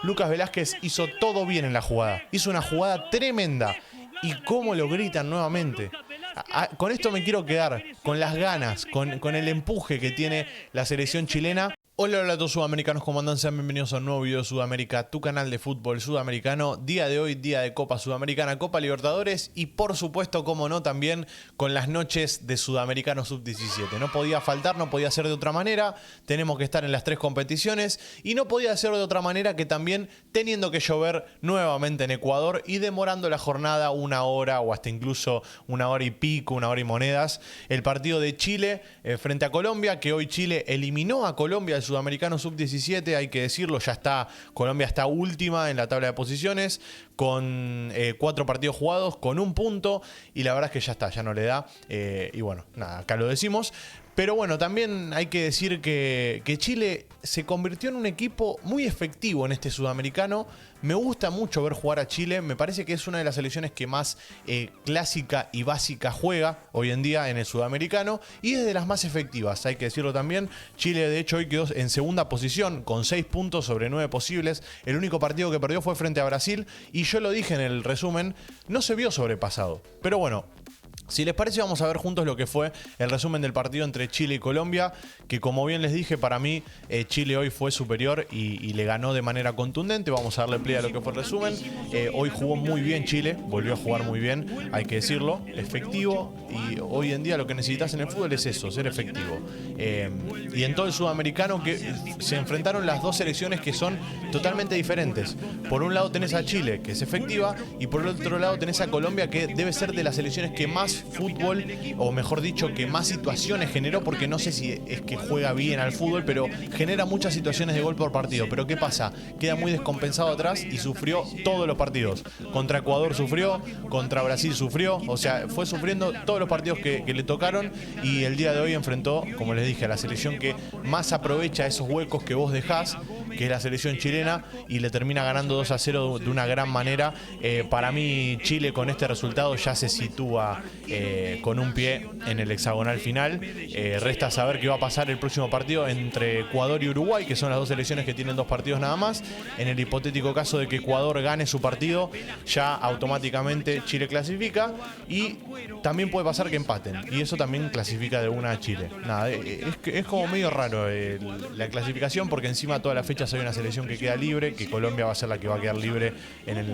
Lucas Velázquez hizo todo bien en la jugada. Hizo una jugada tremenda. Y cómo lo gritan nuevamente. Con esto me quiero quedar, con las ganas, con el empuje que tiene la selección chilena. Hola, hola a todos sudamericanos, ¿cómo andan? Sean bienvenidos a un nuevo video de Sudamérica, tu canal de fútbol sudamericano. Día de hoy, día de Copa Sudamericana, Copa Libertadores y por supuesto, como no, también con las noches de Sudamericano Sub-17. No podía faltar, no podía ser de otra manera, tenemos que estar en las tres competiciones y no podía ser de otra manera que también teniendo que llover nuevamente en Ecuador y demorando la jornada una hora o hasta incluso una hora y pico, una hora y monedas. El partido de Chile frente a Colombia, que hoy Chile eliminó a Colombia del Sudamericano Sub-17, hay que decirlo, ya está, Colombia está última en la tabla de posiciones, con 4 partidos jugados, con 1 punto, y la verdad es que ya está, ya no le da, y bueno, nada, acá lo decimos. Pero bueno, también hay que decir que Chile se convirtió en un equipo muy efectivo en este sudamericano. Me gusta mucho ver jugar a Chile. Me parece que es una de las selecciones que más clásica y básica juega hoy en día en el sudamericano. Y es de las más efectivas, hay que decirlo también. Chile de hecho hoy quedó en segunda posición con 6 puntos sobre 9 posibles. El único partido que perdió fue frente a Brasil. Y yo lo dije en el resumen, no se vio sobrepasado. Pero bueno, si les parece, vamos a ver juntos lo que fue el resumen del partido entre Chile y Colombia, que como bien les dije, para mí Chile hoy fue superior y le ganó de manera contundente. Vamos a darle play a lo que fue el resumen. Hoy jugó muy bien Chile, volvió a jugar muy bien, hay que decirlo, efectivo, y hoy en día lo que necesitas en el fútbol es eso, ser efectivo. Y en todo el sudamericano que se enfrentaron las dos selecciones que son totalmente diferentes. Por un lado tenés a Chile, que es efectiva, y por el otro lado tenés a Colombia, que debe ser de las selecciones que más fútbol, o mejor dicho, que más situaciones generó, porque no sé si es que juega bien al fútbol, pero genera muchas situaciones de gol por partido. Pero ¿qué pasa? Queda muy descompensado atrás y sufrió todos los partidos. Contra Ecuador sufrió, contra Brasil sufrió, o sea, fue sufriendo todos los partidos que le tocaron, y el día de hoy enfrentó, como les dije, a la selección que más aprovecha esos huecos que vos dejás, que es la selección chilena, y le termina ganando 2-0 de una gran manera. Para mí Chile con este resultado ya se sitúa con un pie en el hexagonal final. Resta saber qué va a pasar el próximo partido entre Ecuador y Uruguay, que son las dos selecciones que tienen 2 partidos nada más. En el hipotético caso de que Ecuador gane su partido, ya automáticamente Chile clasifica, y también puede pasar que empaten, y eso también clasifica de una a Chile. Nada, es como medio raro la clasificación, porque encima todas las fechas hay una selección que queda libre, que Colombia va a ser la que va a quedar libre en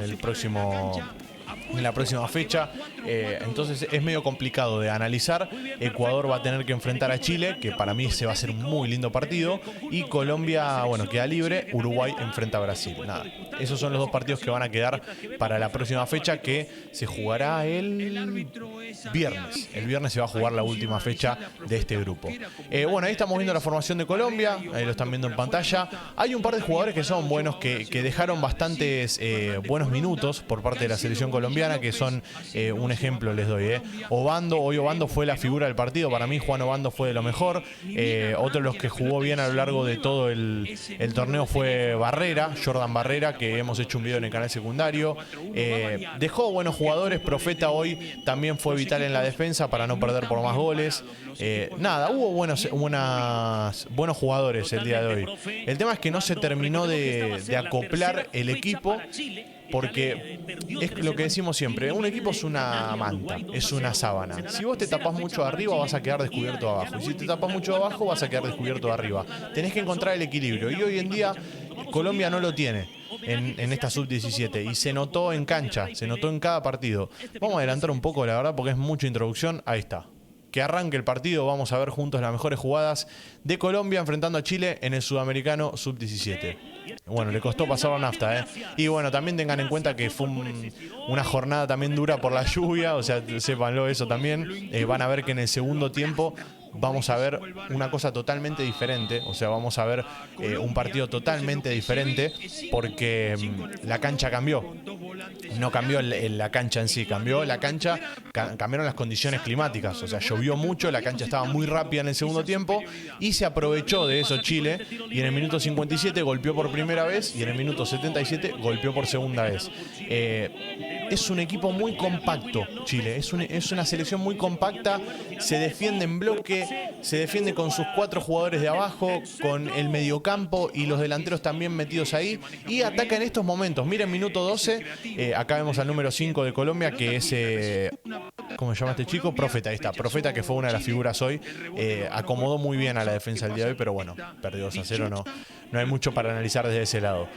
la próxima fecha. Entonces es medio complicado de analizar. Ecuador va a tener que enfrentar a Chile, que para mí se va a ser un muy lindo partido, y Colombia, bueno, queda libre. Uruguay enfrenta a Brasil. Nada, esos son los 2 partidos que van a quedar para la próxima fecha, que se jugará el viernes. El viernes se va a jugar la última fecha de este grupo. Bueno, ahí estamos viendo la formación de Colombia, ahí lo están viendo en pantalla. Hay un par de jugadores que son buenos, que dejaron bastantes buenos minutos por parte de la selección colombiana, que son, un ejemplo les doy, Obando. Hoy Obando fue la figura del partido, para mí Juan Obando fue de lo mejor. Otro de los que jugó bien a lo largo de todo el torneo fue Barrera, Jordan Barrera, que hemos hecho un video en el canal secundario. Dejó buenos jugadores. Profeta hoy también fue vital en la defensa para no perder por más goles. Nada, hubo buenos jugadores el día de hoy. El tema es que no se terminó de acoplar el equipo, porque es lo que decimos siempre, un equipo es una manta, es una sábana. Si vos te tapás mucho arriba, vas a quedar descubierto abajo, y si te tapás mucho abajo, vas a quedar descubierto arriba. Tenés que encontrar el equilibrio, y hoy en día Colombia no lo tiene en esta sub-17, y se notó en cancha, se notó en cada partido. Vamos a adelantar un poco, la verdad, porque es mucha introducción. Ahí está. Que arranque el partido, vamos a ver juntos las mejores jugadas de Colombia enfrentando a Chile en el Sudamericano Sub-17. Bueno, le costó pasar la nafta, Y bueno, también tengan en cuenta que fue una jornada también dura por la lluvia, o sea, sépanlo eso también. Van a ver que en el segundo tiempo vamos a ver una cosa totalmente diferente, o sea, vamos a ver un partido totalmente diferente, porque la cancha cambió. No cambió la cancha en sí, cambió la cancha, cambiaron las condiciones climáticas, o sea, llovió mucho, la cancha estaba muy rápida en el segundo tiempo, y se aprovechó de eso Chile, y en el minuto 57 golpeó por primera vez, y en el minuto 77 golpeó por segunda vez. es un equipo muy compacto, Chile. Es una selección muy compacta, se defiende en bloque, se defiende con sus 4 jugadores de abajo, con el mediocampo y los delanteros también metidos ahí, y ataca en estos momentos. Miren, minuto 12, acá vemos al número 5 de Colombia, que es, ¿cómo se llama este chico? Profeta, ahí está. Profeta, que fue una de las figuras hoy, acomodó muy bien a la defensa el día de hoy, pero bueno, perdió 2-0, no hay mucho para analizar desde ese lado.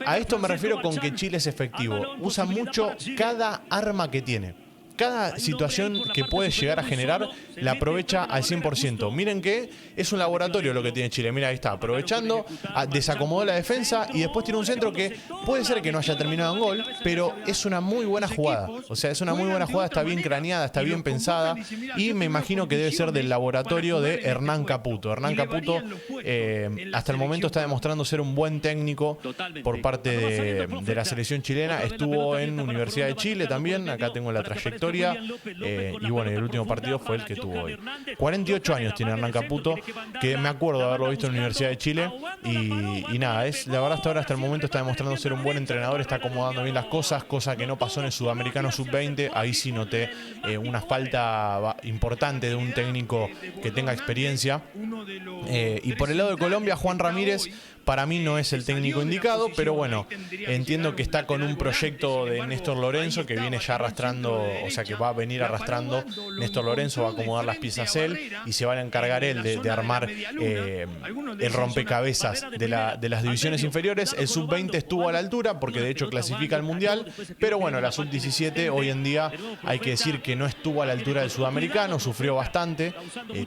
A esto me refiero con que Chile es efectivo. Usa mucho cada arma que tiene. Cada situación que puede llegar a generar la aprovecha al 100%. Miren que es un laboratorio lo que tiene Chile. Mira, ahí está, aprovechando, desacomodó la defensa y después tiene un centro que puede ser que no haya terminado en gol, pero es una muy buena jugada. O sea, es una muy buena jugada, está bien craneada, está bien pensada, y me imagino que debe ser del laboratorio de Hernán Caputo. Hernán Caputo hasta el momento está demostrando ser un buen técnico por parte de la selección chilena. Estuvo en Universidad de Chile también, acá tengo la trayectoria. Y bueno, el último partido fue el que tuvo hoy. 48 años tiene Hernán Caputo, que me acuerdo de haberlo visto en la Universidad de Chile. Y nada, la verdad hasta el momento está demostrando ser un buen entrenador, está acomodando bien las cosas, cosa que no pasó en el Sudamericano Sub-20. Ahí sí noté una falta importante de un técnico que tenga experiencia. Y por el lado de Colombia, Juan Ramírez para mí no es el técnico indicado, pero bueno, entiendo que está con un proyecto de Néstor Lorenzo que viene ya arrastrando, o sea que va a venir arrastrando Néstor Lorenzo, va a acomodar las piezas él y se va a encargar él de armar el rompecabezas de las divisiones inferiores. El Sub-20 estuvo a la altura porque de hecho clasifica al Mundial, pero bueno, la Sub-17 hoy en día hay que decir que no estuvo a la altura del Sudamericano, sufrió bastante,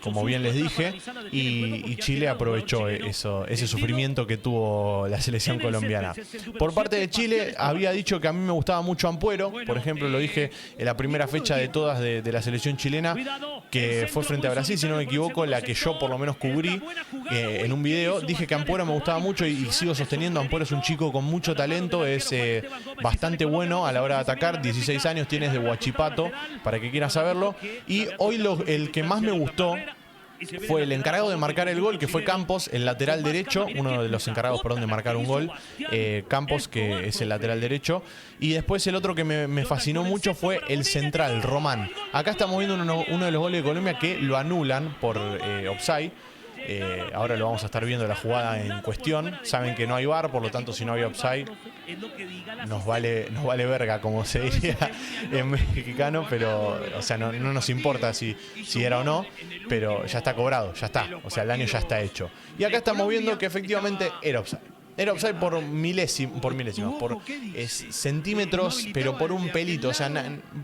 como bien les dije, y Chile aprovechó ese sufrimiento que tuvo la selección colombiana. Por parte de Chile, había dicho que a mí me gustaba mucho Ampuero, por ejemplo, lo dije en la primera fecha de todas de la selección chilena, que fue frente a Brasil, si no me equivoco, la que yo por lo menos cubrí en un video. Dije que Ampuero me gustaba mucho y sigo sosteniendo. Ampuero es un chico con mucho talento, es bastante bueno a la hora de atacar, 16 años tiene, de Huachipato, para que quieran saberlo. Y hoy el que más me gustó fue el encargado de marcar el gol, que fue Campos, el lateral derecho, uno de los encargados, perdón, de marcar un gol, Campos, que es el lateral derecho. Y después el otro que me fascinó mucho fue el central, Román. Acá estamos viendo uno de los goles de Colombia que lo anulan por offside. Ahora lo vamos a estar viendo la jugada en cuestión. Saben que no hay VAR, por lo tanto si no hay offside nos vale verga, como se diría en mexicano, pero o sea, no nos importa si era o no, pero ya está cobrado, ya está, o sea, el daño ya está hecho. Y acá estamos viendo que efectivamente era offside. Era offside por milésimas, por centímetros, pero por un pelito, o sea,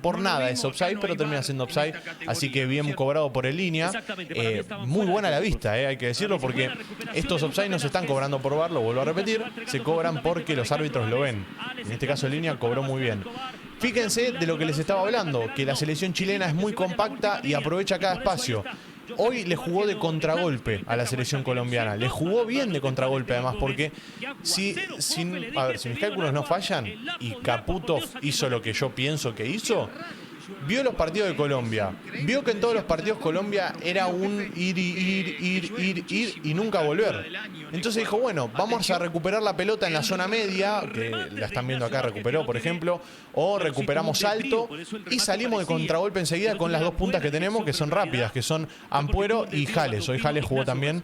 por nada es offside, pero termina siendo offside, así que bien cobrado por el línea. Muy buena la vista, hay que decirlo, porque estos offside no se están cobrando por VAR, lo vuelvo a repetir, se cobran porque los árbitros lo ven. En este caso el línea cobró muy bien. Fíjense de lo que les estaba hablando, que la selección chilena es muy compacta y aprovecha cada espacio. Hoy le jugó de contragolpe a la selección colombiana. Le jugó bien de contragolpe además, porque si mis cálculos no fallan y Caputo hizo lo que yo pienso que hizo, vio los partidos de Colombia, vio que en todos los partidos Colombia era un ir y nunca volver. Entonces dijo, bueno, vamos a recuperar la pelota en la zona media, que la están viendo acá, recuperó por ejemplo, o recuperamos alto y salimos de contragolpe enseguida con las dos puntas que tenemos, que son rápidas, que son Ampuero y Jales. Hoy Jales jugó también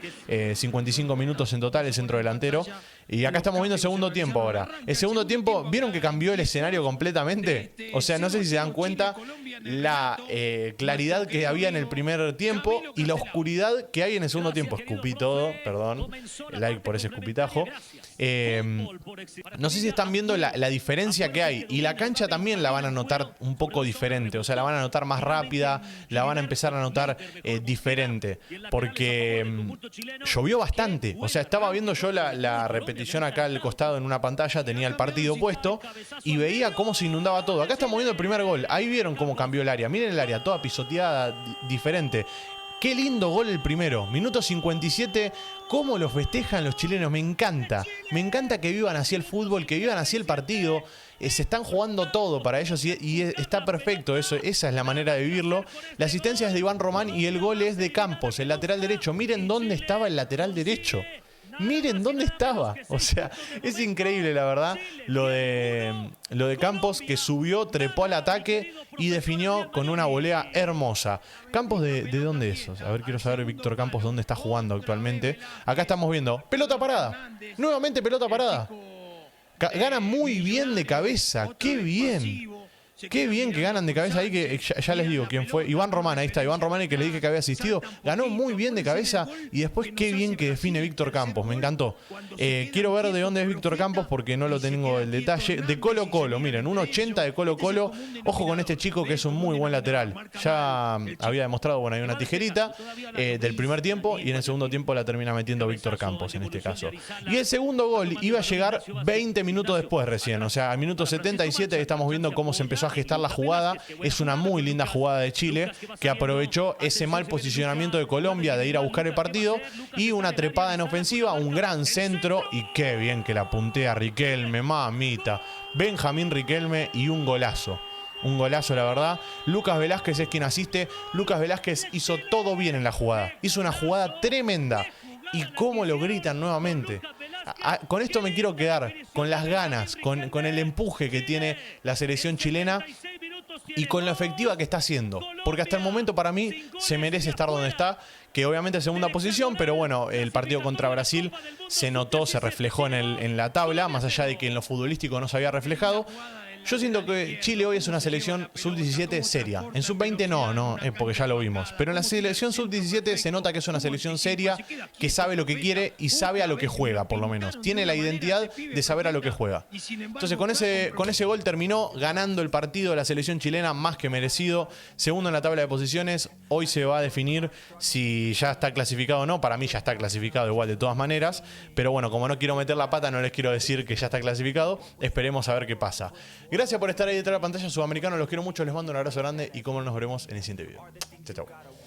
55 minutos en total, el centro delantero. Y acá estamos viendo el segundo tiempo ahora. El segundo tiempo, ¿vieron que cambió el escenario completamente? O sea, no sé si se dan cuenta la claridad que había en el primer tiempo y la oscuridad que hay en el segundo tiempo. Escupí todo, perdón, like por ese escupitajo. No sé si están viendo la diferencia que hay. Y la cancha también la van a notar un poco diferente. O sea, la van a notar más rápida, la van a empezar a notar diferente. Porque llovió bastante. O sea, estaba viendo yo la repetición acá al costado en una pantalla, tenía el partido puesto y veía cómo se inundaba todo. Acá estamos viendo el primer gol. Ahí vieron cómo cambió el área. Miren el área, toda pisoteada, diferente. Qué lindo gol el primero. Minuto 57. Cómo lo festejan los chilenos. Me encanta. Me encanta que vivan así el fútbol, que vivan así el partido. Se están jugando todo para ellos y está perfecto eso. Esa es la manera de vivirlo. La asistencia es de Iván Román y el gol es de Campos, el lateral derecho. Miren dónde estaba el lateral derecho. miren dónde estaba. O sea, es increíble la verdad lo de Campos, que subió, trepó al ataque y definió con una volea hermosa. Campos, ¿de dónde es? A ver, quiero saber Víctor Campos dónde está jugando actualmente. Acá estamos viendo pelota parada. Nuevamente pelota parada. Gana muy bien de cabeza. ¡Qué bien! Qué bien que ganan de cabeza ahí, que ya les digo quién fue. Iván Román, ahí está, Iván Román, que le dije que había asistido. Ganó muy bien de cabeza y después qué bien que define Víctor Campos, me encantó. Quiero ver de dónde es Víctor Campos porque no lo tengo el detalle. De Colo Colo, miren, 1.80 de Colo Colo. Ojo con este chico que es un muy buen lateral. Ya había demostrado, bueno, hay una tijerita del primer tiempo y en el segundo tiempo la termina metiendo Víctor Campos en este caso. Y el segundo gol iba a llegar 20 minutos después recién, o sea, a minuto 77 estamos viendo cómo se empezó a gestar la jugada. Es una muy linda jugada de Chile que aprovechó ese mal posicionamiento de Colombia de ir a buscar el partido y una trepada en ofensiva, un gran centro y qué bien que la puntea Riquelme, mamita. Benjamín Riquelme y un golazo. Un golazo, la verdad. Lucas Velázquez es quien asiste. Lucas Velázquez hizo todo bien en la jugada. Hizo una jugada tremenda. Y cómo lo gritan nuevamente. Con esto me quiero quedar, con las ganas, con el empuje que tiene la selección chilena y con lo efectiva que está haciendo. Porque hasta el momento para mí se merece estar donde está, que obviamente es segunda posición, pero bueno, el partido contra Brasil se notó, se reflejó en la tabla, más allá de que en lo futbolístico no se había reflejado. Yo siento que Chile hoy es una selección sub-17 seria. En sub-20 no, porque ya lo vimos. Pero en la selección sub-17 se nota que es una selección seria, que sabe lo que quiere y sabe a lo que juega, por lo menos. Tiene la identidad de saber a lo que juega. Entonces con ese gol terminó ganando el partido la selección chilena, más que merecido. Segundo en la tabla de posiciones. Hoy se va a definir si ya está clasificado o no. Para mí ya está clasificado igual de todas maneras. Pero bueno, como no quiero meter la pata, no les quiero decir que ya está clasificado. Esperemos a ver qué pasa. Gracias por estar ahí detrás de la pantalla, Sudamericano. Los quiero mucho, les mando un abrazo grande y como nos veremos en el siguiente video. Chao, chao.